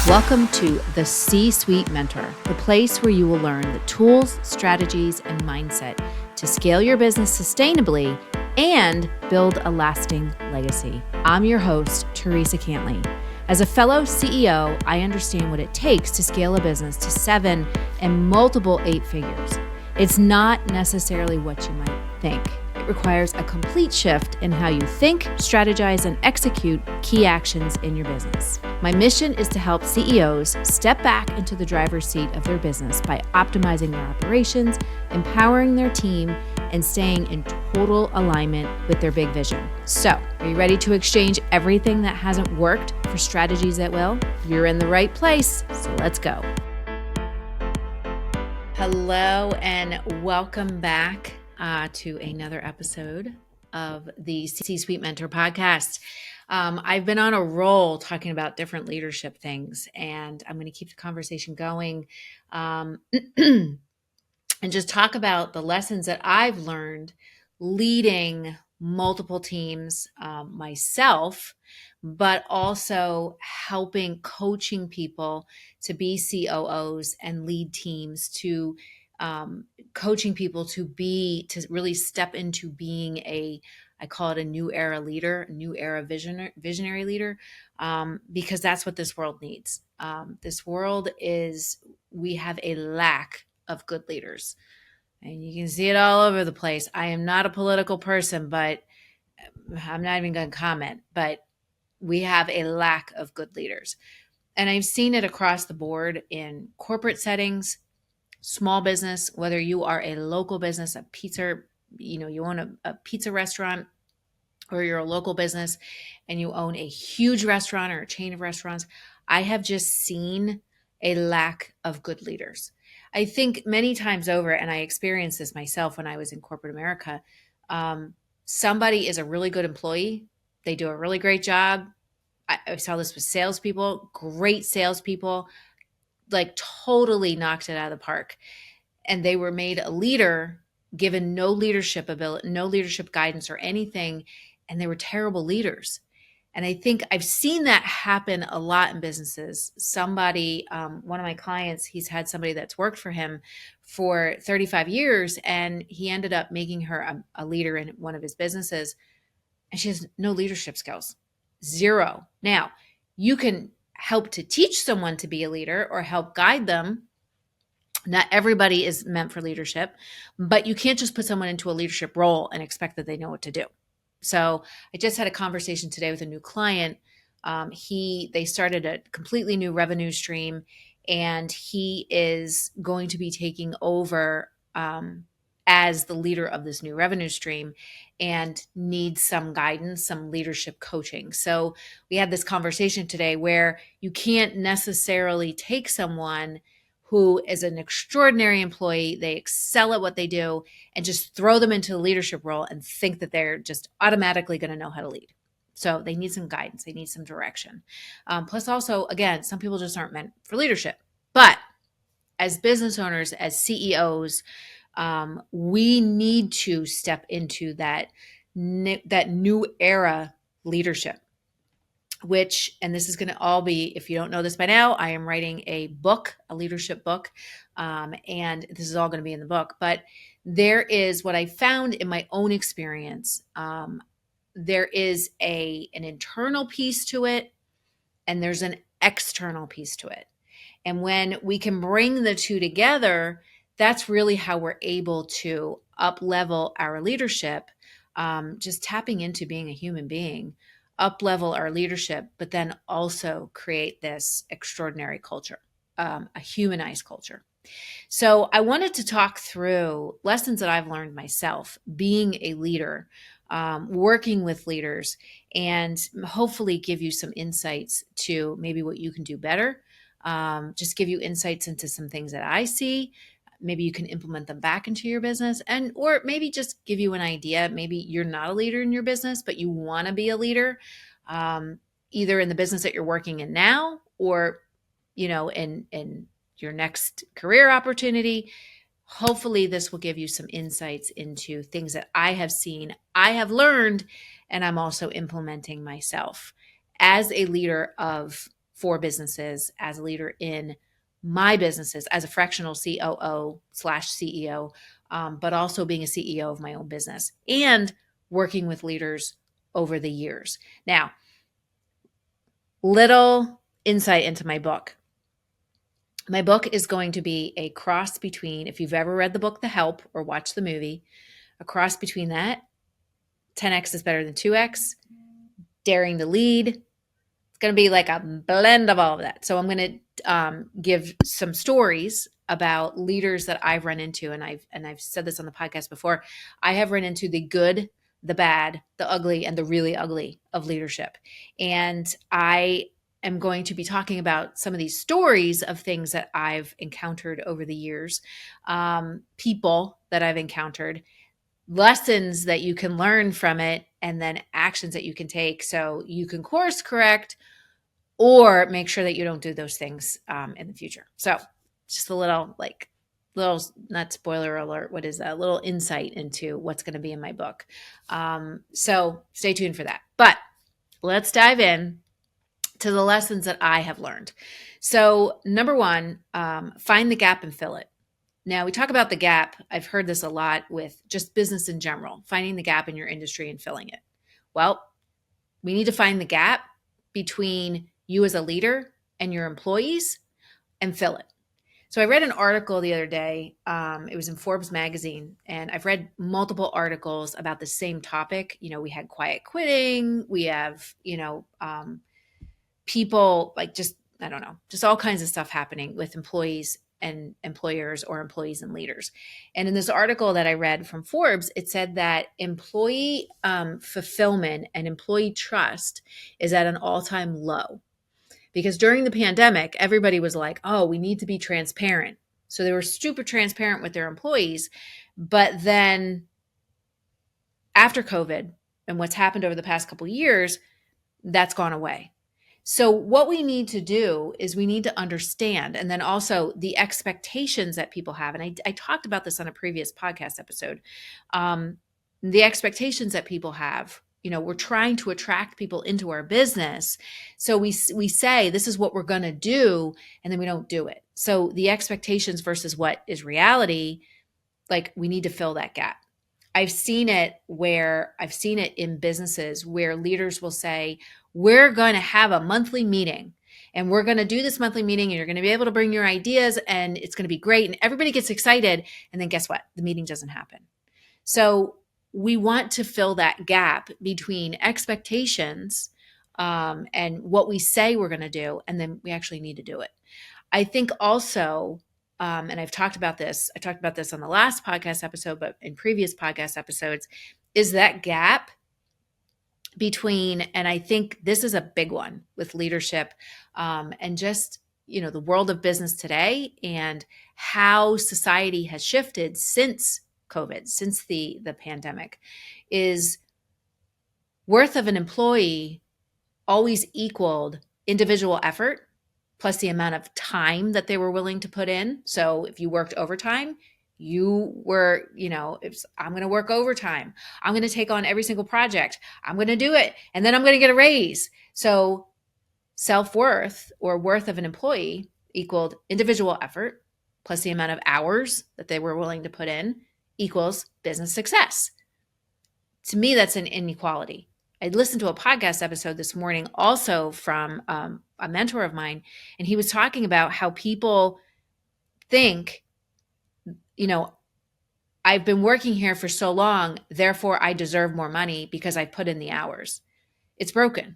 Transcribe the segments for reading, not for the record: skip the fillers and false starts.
Welcome to the C-Suite Mentor, the place where you will learn the tools, strategies, and mindset to scale your business sustainably and build a lasting legacy. I'm your host, Theresa. As a fellow CEO, I understand what it takes to scale a business to 7 and multiple 8 figures. It's not necessarily what you might think. It requires a complete shift in how you think, strategize, and execute key actions in your business. My mission is to help CEOs step back into the driver's seat of their business by optimizing their operations, empowering their team, and staying in total alignment with their big vision. So, are you ready to exchange everything that hasn't worked for strategies that will? You're in the right place, so let's go. Hello, and welcome back to another episode of the C-Suite Mentor podcast. I've been on a roll talking about different leadership things, and I'm going to keep the conversation going and just talk about the lessons that I've learned leading multiple teams myself, but also coaching people to be COOs and lead teams, to coaching people to really step into being I call it a new era leader, a new era visionary leader, because that's what this world needs. We have a lack of good leaders, and you can see it all over the place. I am not a political person, but I'm not even going to comment, but we have a lack of good leaders. And I've seen it across the board in corporate settings, small business, whether you are a local business, a pizza, you own a pizza restaurant, or you're a local business and you own a huge restaurant or a chain of restaurants. I have just seen a lack of good leaders. I think many times over, and I experienced this myself when I was in corporate America, somebody is a really good employee. They do a really great job. I saw this with salespeople, great salespeople, like totally knocked it out of the park. And they were made a leader, given no leadership ability, no leadership guidance or anything. And they were terrible leaders. And I think I've seen that happen a lot in businesses. Somebody, one of my clients, he's had somebody that's worked for him for 35 years, and he ended up making her a leader in one of his businesses. And she has no leadership skills, 0. Now, you can help to teach someone to be a leader or help guide them. Not everybody is meant for leadership, but you can't just put someone into a leadership role and expect that they know what to do. So I just had a conversation today with a new client. They started a completely new revenue stream, and he is going to be taking over as the leader of this new revenue stream and needs some guidance, some leadership coaching. So we had this conversation today where you can't necessarily take someone who is an extraordinary employee, they excel at what they do, and just throw them into a leadership role and think that they're just automatically going to know how to lead. So they need some guidance. They need some direction. Plus also, again, some people just aren't meant for leadership. But as business owners, as CEOs, we need to step into that new era leadership. And this is going to all be, if you don't know this by now, I am writing a book, a leadership book, and this is all going to be in the book. But there is what I found in my own experience. There is an internal piece to it, and there's an external piece to it. And when we can bring the two together, that's really how we're able to up-level our leadership, just tapping into being a human being, up-level our leadership, but then also create this extraordinary culture, a humanized culture. So I wanted to talk through lessons that I've learned myself, being a leader, working with leaders, and hopefully give you some insights to maybe what you can do better, just give you insights into some things that I see. Maybe you can implement them back into your business, or maybe just give you an idea. Maybe you're not a leader in your business, but you want to be a leader, either in the business that you're working in now, or, in your next career opportunity. Hopefully this will give you some insights into things that I have seen, I have learned, and I'm also implementing myself as a leader of 4 businesses, as a leader in my businesses, as a fractional COO/CEO, but also being a CEO of my own business and working with leaders over the years. Now, little insight into my book. My book is going to be a cross between, if you've ever read the book The Help or watched the movie, a cross between that, 10x is better than 2x, daring to lead. It's going to be like a blend of all of that. So I'm going to give some stories about leaders that I've run into, and I've said this on the podcast before. I have run into the good, the bad, the ugly, and the really ugly of leadership. And I am going to be talking about some of these stories of things that I've encountered over the years, people that I've encountered, lessons that you can learn from it, and then actions that you can take so you can course correct or make sure that you don't do those things in the future. So just a little not spoiler alert, what is that? A little insight into what's going to be in my book. So stay tuned for that. But let's dive in to the lessons that I have learned. So number one, find the gap and fill it. Now, we talk about the gap. I've heard this a lot with just business in general, finding the gap in your industry and filling it. Well, we need to find the gap between you as a leader and your employees and fill it. So I read an article the other day. It was in Forbes magazine, and I've read multiple articles about the same topic. We had quiet quitting. We have, people like just, I don't know, just all kinds of stuff happening with employees and employers, or employees and leaders. And in this article that I read from Forbes, it said that employee fulfillment and employee trust is at an all-time low. Because during the pandemic, everybody was like, oh, we need to be transparent. So they were super transparent with their employees. But then after COVID and what's happened over the past couple of years, that's gone away. So what we need to do is we need to understand, and then also the expectations that people have. And I talked about this on a previous podcast episode. The expectations that people have, we're trying to attract people into our business. So we say, this is what we're going to do, and then we don't do it. So the expectations versus what is reality, like we need to fill that gap. I've seen it in businesses where leaders will say, we're going to have a monthly meeting and we're going to do this monthly meeting and you're going to be able to bring your ideas and it's going to be great. And everybody gets excited. And then guess what? The meeting doesn't happen. So we want to fill that gap between expectations and what we say we're going to do. And then we actually need to do it. I think also, and I talked about this on the last podcast episode, but in previous podcast episodes, is that gap between, and I think this is a big one with leadership and just, the world of business today and how society has shifted since COVID, since the pandemic, is worth of an employee always equaled individual effort plus the amount of time that they were willing to put in. So if you worked overtime, you were, I'm going to work overtime. I'm going to take on every single project. I'm going to do it. And then I'm going to get a raise. So self-worth or worth of an employee equaled individual effort plus the amount of hours that they were willing to put in equals business success. To me, that's an inequality. I listened to a podcast episode this morning also from a mentor of mine, and he was talking about how people think, I've been working here for so long, therefore I deserve more money because I put in the hours. It's broken.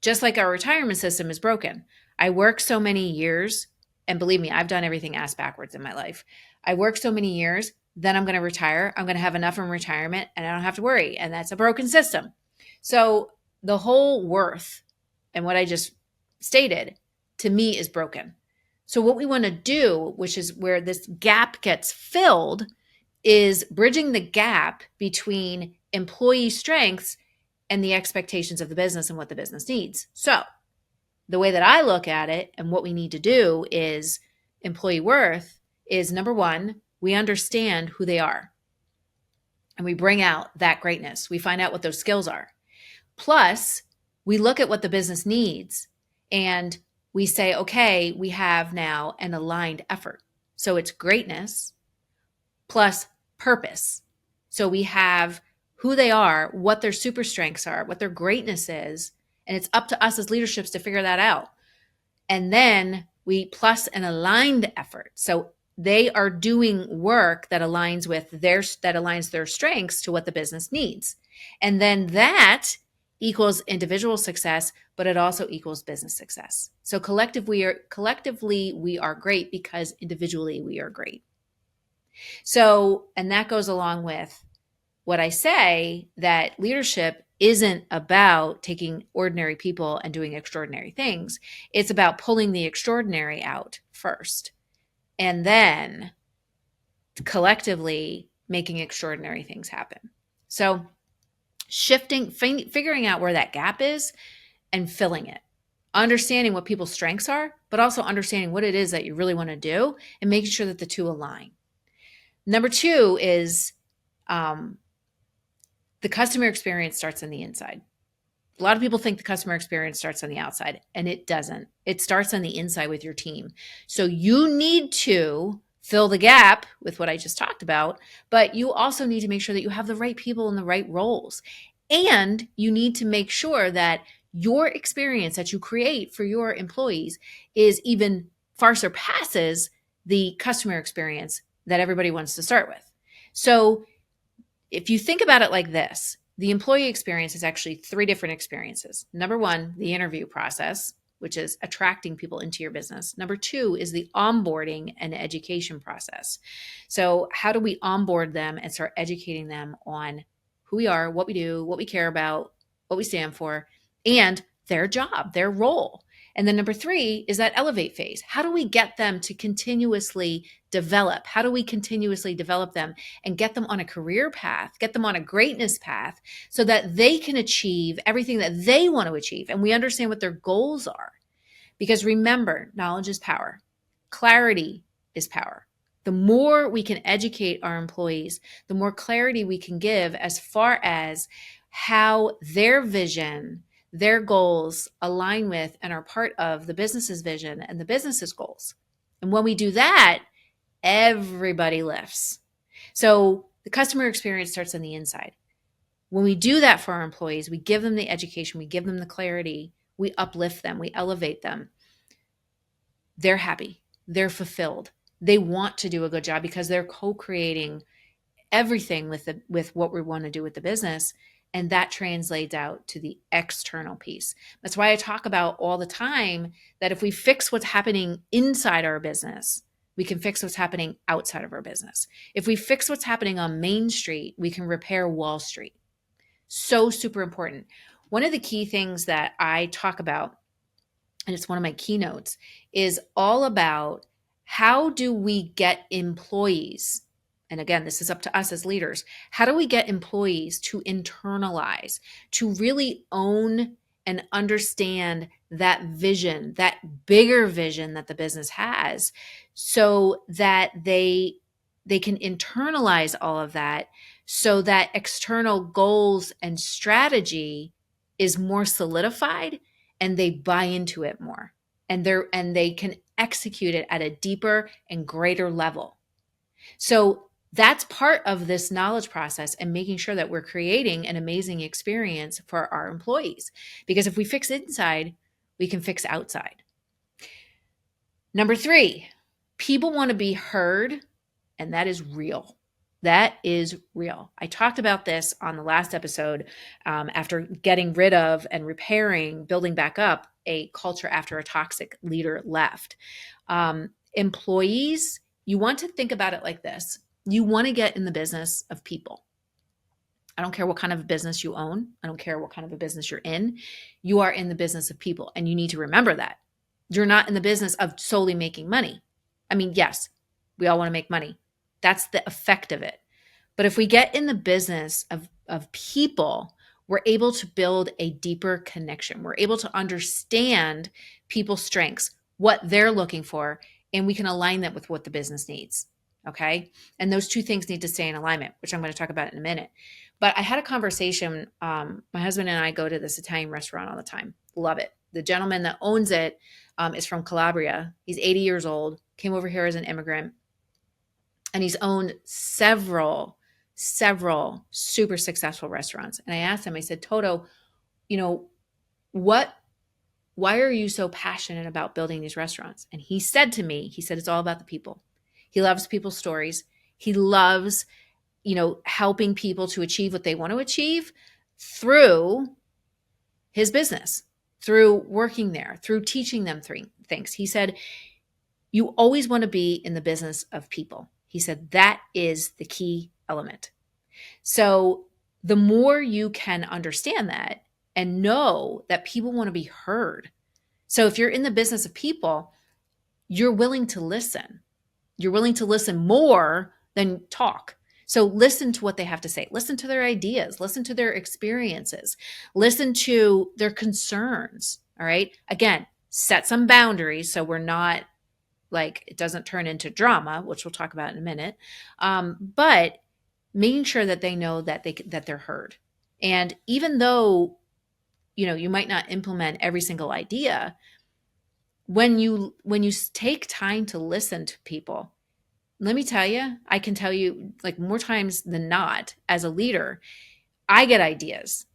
Just like our retirement system is broken. I work so many years, and believe me, I've done everything ass backwards in my life. I work so many years, then I'm going to retire. I'm going to have enough in retirement and I don't have to worry. And that's a broken system. So the whole worth and what I just stated to me is broken. So what we want to do, which is where this gap gets filled, is bridging the gap between employee strengths and the expectations of the business and what the business needs. So the way that I look at it and what we need to do is employee worth is, number one, we understand who they are and we bring out that greatness. We find out what those skills are. Plus, we look at what the business needs and we say, okay, we have now an aligned effort. So it's greatness plus purpose. So we have who they are, what their super strengths are, what their greatness is, and it's up to us as leaderships to figure that out. And then we plus an aligned effort. So they are doing work that aligns their strengths to what the business needs. And then that equals individual success, but it also equals business success. So collectively we are great because individually we are great. So, and that goes along with what I say, that leadership isn't about taking ordinary people and doing extraordinary things. It's about pulling the extraordinary out first and then collectively making extraordinary things happen. So figuring out where that gap is and filling it, understanding what people's strengths are, but also understanding what it is that you really want to do and making sure that the two align. Number two is the customer experience starts on the inside. A lot of people think the customer experience starts on the outside, and it doesn't. It starts on the inside with your team. So you need to fill the gap with what I just talked about, but you also need to make sure that you have the right people in the right roles. And you need to make sure that your experience that you create for your employees is even far surpasses the customer experience that everybody wants to start with. So if you think about it like this, the employee experience is actually three different experiences. Number one, the interview process, which is attracting people into your business. Number two is the onboarding and education process. So how do we onboard them and start educating them on who we are, what we do, what we care about, what we stand for, and their job, their role. And then number three is that elevate phase. How do we get them to continuously develop? How do we continuously develop them and get them on a career path, get them on a greatness path so that they can achieve everything that they want to achieve? And we understand what their goals are. Because remember, knowledge is power. Clarity is power. The more we can educate our employees, the more clarity we can give as far as how their vision, their goals align with and are part of the business's vision and the business's goals. And when we do that, everybody lifts. So the customer experience starts on the inside. When we do that for our employees, we give them the education, we give them the clarity, we uplift them, we elevate them. They're happy, they're fulfilled. They want to do a good job because they're co-creating everything with what we want to do with the business. And that translates out to the external piece. That's why I talk about all the time that if we fix what's happening inside our business, we can fix what's happening outside of our business. If we fix what's happening on Main Street, we can repair Wall Street. So super important. One of the key things that I talk about, and it's one of my keynotes, is all about how do we get employees, and again, this is up to us as leaders, how do we get employees to internalize, to really own and understand that vision, that bigger vision that the business has, so that they can internalize all of that, so that external goals and strategy is more solidified and they buy into it more, and they can execute it at a deeper and greater level. So that's part of this knowledge process and making sure that we're creating an amazing experience for our employees. Because if we fix inside, we can fix outside. Number three, people want to be heard, and that is real. That is real. I talked about this on the last episode after getting rid of and repairing, building back up a culture after a toxic leader left. Employees, you want to think about it like this. You want to get in the business of people. I don't care what kind of a business you own. I don't care what kind of a business you're in. You are in the business of people, and you need to remember that. You're not in the business of solely making money. I mean, yes, we all want to make money. That's the effect of it. But if we get in the business of people, we're able to build a deeper connection. We're able to understand people's strengths, what they're looking for, and we can align that with what the business needs. Okay. And those two things need to stay in alignment, which I'm going to talk about in a minute. But I had a conversation. My husband and I go to this Italian restaurant all the time. Love it. The gentleman that owns it is from Calabria. He's 80 years old, came over here as an immigrant, and he's owned several super successful restaurants. And I asked him, I said, Toto, you know, what why are you so passionate about building these restaurants? And he said to me, he said, it's all about the people. He loves people's stories. He loves, helping people to achieve what they want to achieve through his business, through working there, through teaching them things. He said, you always want to be in the business of people. He said, that is the key element. So the more you can understand that and know that people want to be heard. So if you're in the business of people, you're willing to listen. You're willing to listen more than talk. So listen to what they have to say. Listen to their ideas. Listen to their experiences. Listen to their concerns. All right. Again, set some boundaries so we're not like it doesn't turn into drama, which we'll talk about in a minute. But making sure that they know that they're heard. And even though you might not implement every single idea, when you take time to listen to people, let me tell you, I can tell you like more times than not as a leader, I get ideas,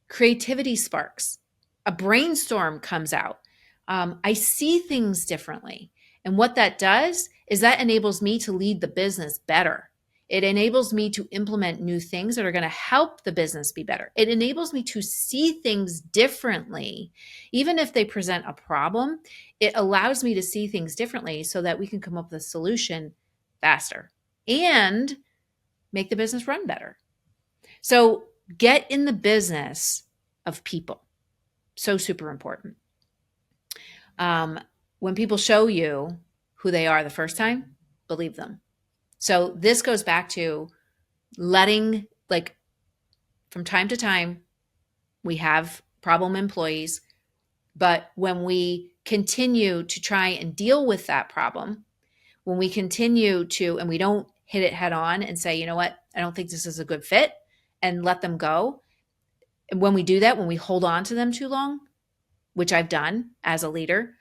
creativity sparks, a brainstorm comes out. I see things differently. And what that does is that enables me to lead the business better. It enables me to implement new things that are going to help the business be better. It enables me to see things differently. Even if they present a problem, it allows me to see things differently so that we can come up with a solution faster and make the business run better. So get in the business of people. So super important. When people show you who they are the first time, believe them. So this goes back to letting, like, from time to time, we have problem employees, but when we continue to try and deal with that problem, when we continue to, and we don't hit it head on and say, you know what, I don't think this is a good fit, and let them go. And when we do that, when we hold on to them too long, which I've done as a leader,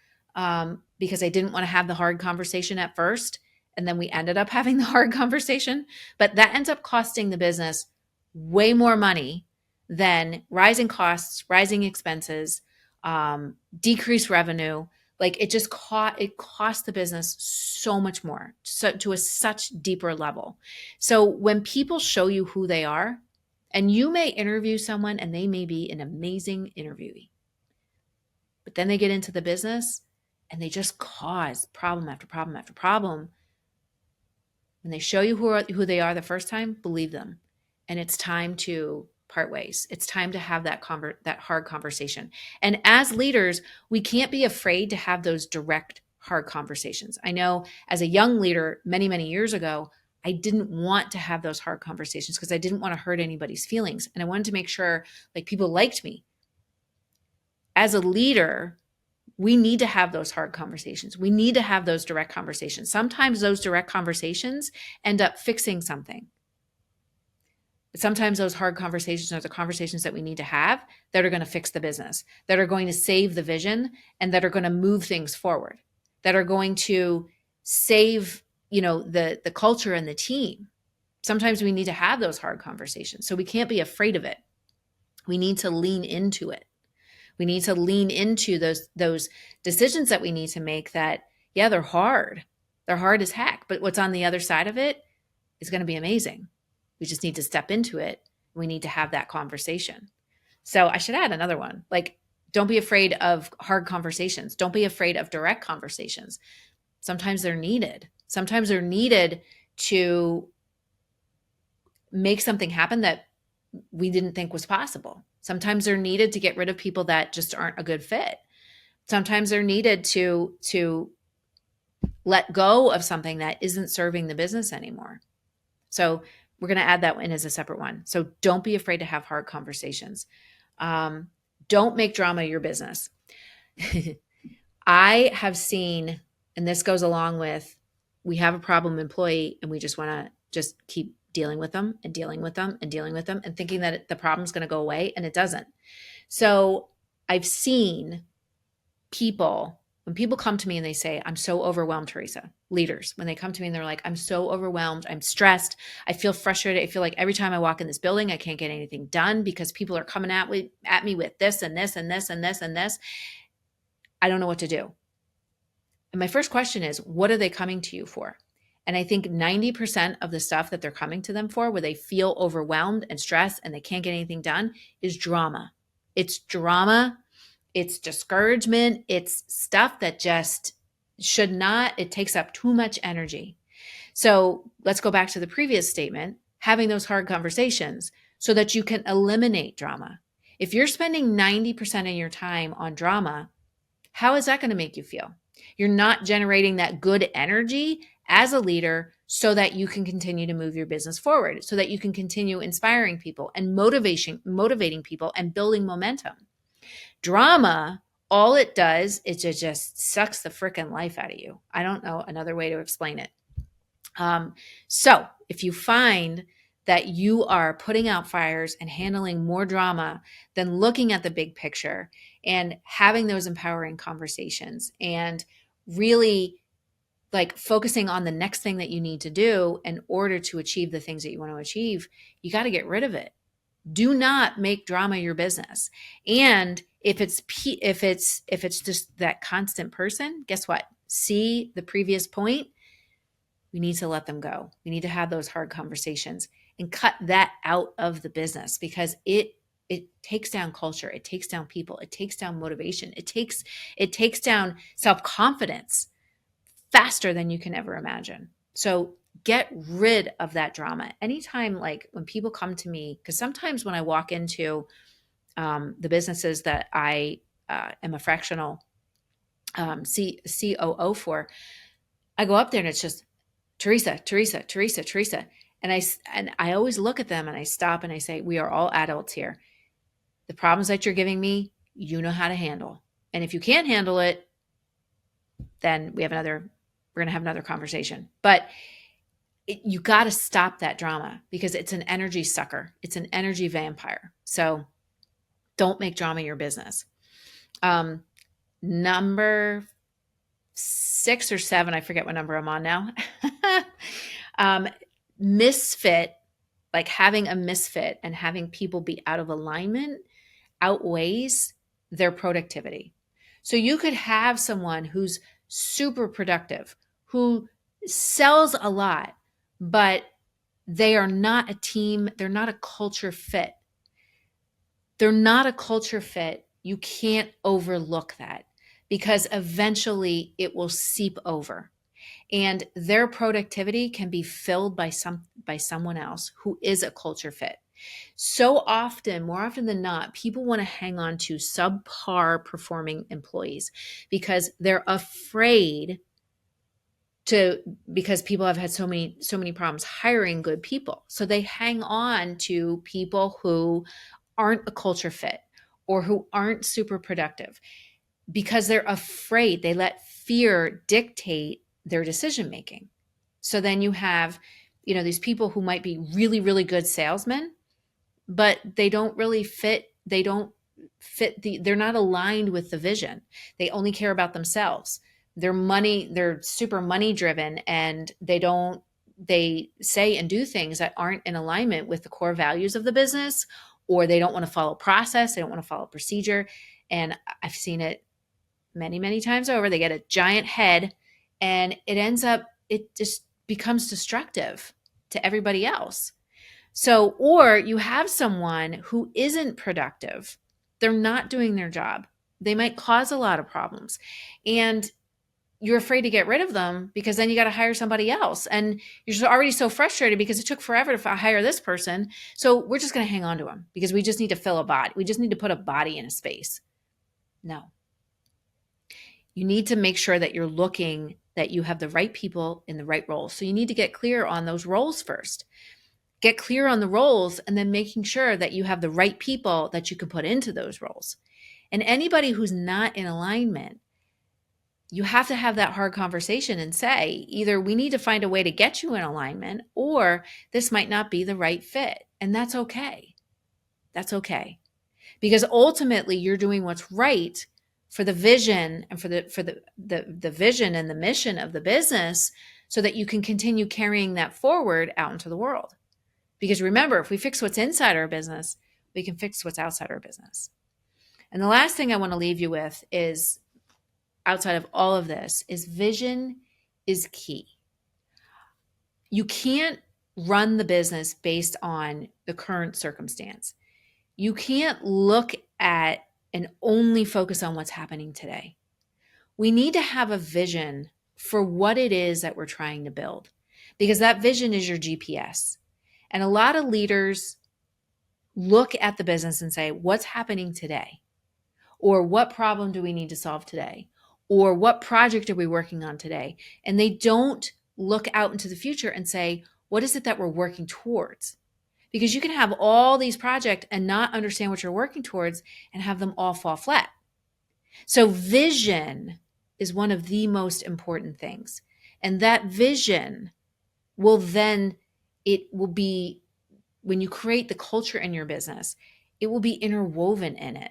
because I didn't want to have the hard conversation at first. And then we ended up having the hard conversation. But that ends up costing the business way more money than rising costs, rising expenses, decreased revenue. Like it just cost the business so much more, so to a such deeper level. So when people show you who they are, and you may interview someone and they may be an amazing interviewee, but then they get into the business and they just cause problem after problem after problem. When they show you who they are the first time, believe them. And it's time to part ways. It's time to have that hard conversation. And as leaders, we can't be afraid to have those direct, hard conversations. I know as a young leader, many, many years ago, I didn't want to have those hard conversations because I didn't want to hurt anybody's feelings. And I wanted to make sure like people liked me. As a leader, we need to have those hard conversations. We need to have those direct conversations. Sometimes those direct conversations end up fixing something. But sometimes those hard conversations are the conversations that we need to have that are going to fix the business, that are going to save the vision, and that are going to move things forward, that are going to save, the culture and the team. Sometimes we need to have those hard conversations. So we can't be afraid of it. We need to lean into it. We need to lean into those decisions that we need to make that, yeah, they're hard. They're hard as heck. But what's on the other side of it is going to be amazing. We just need to step into it. We need to have that conversation. So I should add another one. Like, don't be afraid of hard conversations. Don't be afraid of direct conversations. Sometimes they're needed. Sometimes they're needed to make something happen that we didn't think was possible. Sometimes they're needed to get rid of people that just aren't a good fit. Sometimes they're needed to let go of something that isn't serving the business anymore. So we're going to add that in as a separate one. So don't be afraid to have hard conversations. Don't make drama your business. I have seen, and this goes along with, we have a problem employee and we just want to just keep dealing with them and dealing with them and dealing with them and thinking that the problem's going to go away, and it doesn't. So I've seen people, when people come to me and they say, I'm so overwhelmed, Theresa, leaders, when they come to me and they're like, I'm so overwhelmed, I'm stressed, I feel frustrated, I feel like every time I walk in this building, I can't get anything done because people are coming at me with this and this and this and this and this. I don't know what to do. And my first question is, what are they coming to you for? And I think 90% of the stuff that they're coming to them for, where they feel overwhelmed and stressed and they can't get anything done, is drama. It's drama. It's discouragement. It's stuff that just should not, it takes up too much energy. So let's go back to the previous statement, having those hard conversations so that you can eliminate drama. If you're spending 90% of your time on drama, how is that going to make you feel? You're not generating that good energy as a leader so that you can continue to move your business forward, so that you can continue inspiring people and motivating people and building momentum. Drama, all it does is it just sucks the freaking life out of you. I don't know another way to explain it. So if you find that you are putting out fires and handling more drama than looking at the big picture and having those empowering conversations and really like focusing on the next thing that you need to do in order to achieve the things that you want to achieve, you got to get rid of it. Do not make drama your business. And if it's just that constant person, guess what? See the previous point. We need to let them go. We need to have those hard conversations and cut that out of the business because it takes down culture. It takes down people. It takes down motivation. It takes down self-confidence faster than you can ever imagine. So get rid of that drama. Anytime, like when people come to me, because sometimes when I walk into the businesses that I am a fractional COO for, I go up there and it's just Theresa. And I always look at them and I stop and I say, we are all adults here. The problems that you're giving me, you know how to handle. And if you can't handle it, then we're going to have another conversation. But you got to stop that drama because it's an energy sucker. It's an energy vampire. So don't make drama your business. Number 6 or 7, I forget what number I'm on now. Misfit, like having a misfit and having people be out of alignment outweighs their productivity. So you could have someone who's super productive, who sells a lot, but they are not a team. They're not a culture fit. They're not a culture fit. You can't overlook that because eventually it will seep over. And their productivity can be filled by someone else who is a culture fit. So often, more often than not, people want to hang on to subpar performing employees because they're afraid because people have had so many problems hiring good people. So they hang on to people who aren't a culture fit or who aren't super productive because they're afraid. They let fear dictate their decision making. So then you have, these people who might be really, really good salesmen, but they don't really fit. They're not aligned with the vision. They only care about themselves. They're super money driven, and they say and do things that aren't in alignment with the core values of the business, or they don't want to follow process. They don't want to follow procedure. And I've seen it many, many times over. They get a giant head and it just becomes destructive to everybody else. So, or you have someone who isn't productive. They're not doing their job. They might cause a lot of problems. And you're afraid to get rid of them because then you got to hire somebody else. And you're already so frustrated because it took forever to hire this person. So we're just going to hang on to them because we just need to fill a body. We just need to put a body in a space. No. You need to make sure that you're looking that you have the right people in the right roles. So you need to get clear on those roles first. Get clear on the roles and then making sure that you have the right people that you can put into those roles. And anybody who's not in alignment, you have to have that hard conversation and say, either we need to find a way to get you in alignment, or this might not be the right fit. And that's okay. That's okay. Because ultimately you're doing what's right for the vision and for the vision and the mission of the business, so that you can continue carrying that forward out into the world. Because remember, if we fix what's inside our business, we can fix what's outside our business. And the last thing I want to leave you with is, outside of all of this, is vision is key. You can't run the business based on the current circumstance. You can't look at and only focus on what's happening today. We need to have a vision for what it is that we're trying to build, because that vision is your GPS. And a lot of leaders look at the business and say, what's happening today? Or what problem do we need to solve today? Or what project are we working on today? And they don't look out into the future and say, what is it that we're working towards? Because you can have all these projects and not understand what you're working towards and have them all fall flat. So vision is one of the most important things. And that vision will then, it will be, when you create the culture in your business, it will be interwoven in it.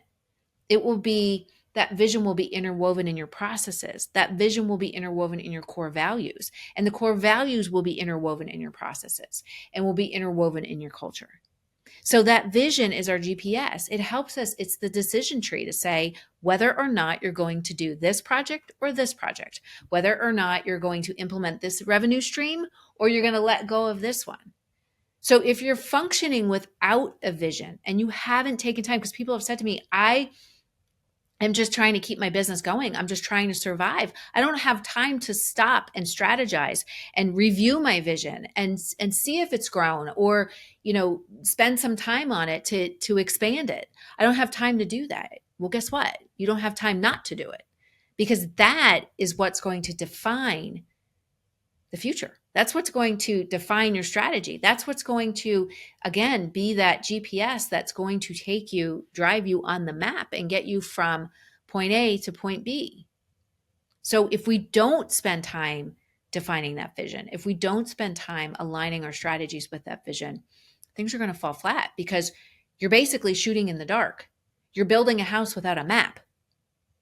It will be, that vision will be interwoven in your processes. That vision will be interwoven in your core values. And the core values will be interwoven in your processes and will be interwoven in your culture. So that vision is our GPS. It helps us, it's the decision tree to say whether or not you're going to do this project or this project, whether or not you're going to implement this revenue stream or you're going to let go of this one. So if you're functioning without a vision and you haven't taken time, because people have said to me, I'm just trying to keep my business going. I'm just trying to survive. I don't have time to stop and strategize and review my vision and see if it's grown, or, spend some time on it to expand it. I don't have time to do that. Well, guess what? You don't have time not to do it, because that is what's going to define the future. That's what's going to define your strategy. That's what's going to, again, be that GPS that's going to drive you on the map and get you from point A to point B. So if we don't spend time defining that vision, if we don't spend time aligning our strategies with that vision, things are going to fall flat, because you're basically shooting in the dark. You're building a house without a map,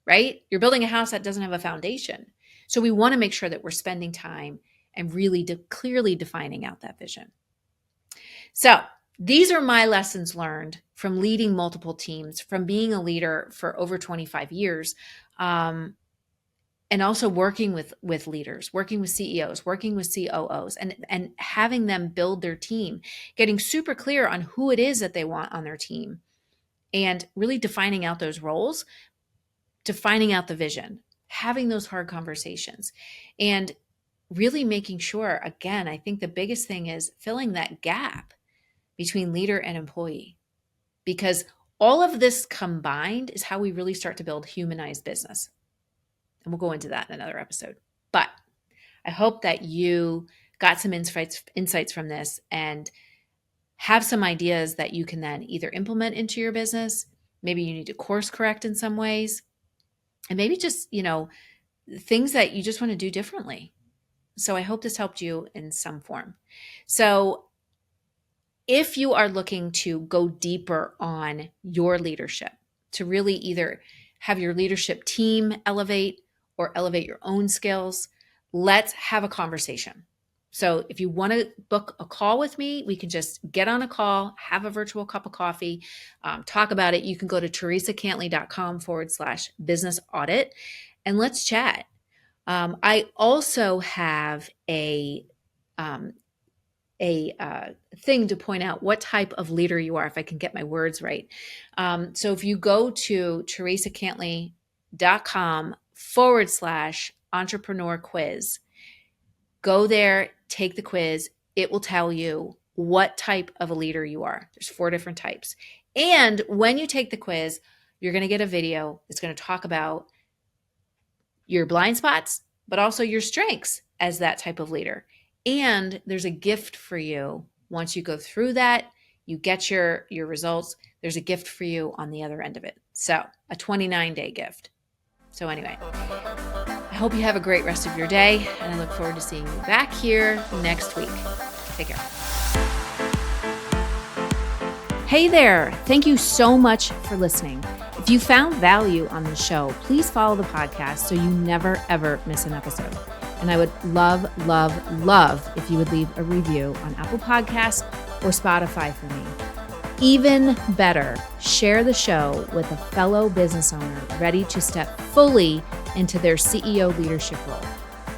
right? You're building a house that doesn't have a foundation. So we want to make sure that we're spending time and really clearly defining out that vision. So these are my lessons learned from leading multiple teams, from being a leader for over 25 years, and also working with leaders, working with CEOs, working with COOs, and having them build their team, getting super clear on who it is that they want on their team, and really defining out those roles, defining out the vision, having those hard conversations, and really making sure, again, I think the biggest thing is filling that gap between leader and employee, because all of this combined is how we really start to build humanized business. And we'll go into that in another episode. But I hope that you got some insights from this and have some ideas that you can then either implement into your business. Maybe you need to course correct in some ways, and maybe just, things that you just want to do differently. So I hope this helped you in some form. So if you are looking to go deeper on your leadership, to really either have your leadership team elevate or elevate your own skills, let's have a conversation. So if you want to book a call with me, we can just get on a call, have a virtual cup of coffee, talk about it. You can go to theresacantley.com/business audit and let's chat. I also have a thing to point out what type of leader you are, if I can get my words right. So if you go to theresacantley.com/entrepreneur quiz, go there, take the quiz. It will tell you what type of a leader you are. There's 4 different types. And when you take the quiz, you're going to get a video that's going to talk about your blind spots, but also your strengths as that type of leader. And there's a gift for you. Once you go through that, you get your results. There's a gift for you on the other end of it. So a 29-day gift. So anyway, I I hope you have a great rest of your day, and I look forward to seeing you back here next week. Take care. Hey there. Thank you so much for listening. If you found value on the show, please follow the podcast so you never, ever miss an episode. And I would love, love, love if you would leave a review on Apple Podcasts or Spotify for me. Even better, share the show with a fellow business owner ready to step fully into their CEO leadership role.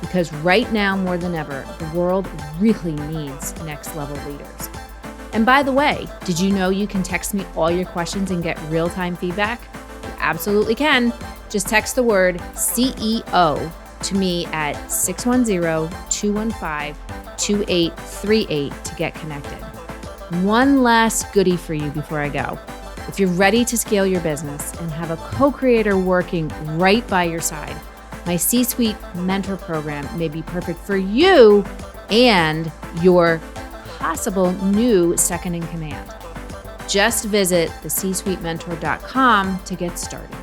Because right now, more than ever, the world really needs next level leaders. And by the way, did you know you can text me all your questions and get real-time feedback? You absolutely can. Just text the word CEO to me at 610-215-2838 to get connected. One last goodie for you before I go. If you're ready to scale your business and have a co-creator working right by your side, my C-Suite Mentor Program may be perfect for you and your possible new second in command. Just visit thecsuitementor.com to get started.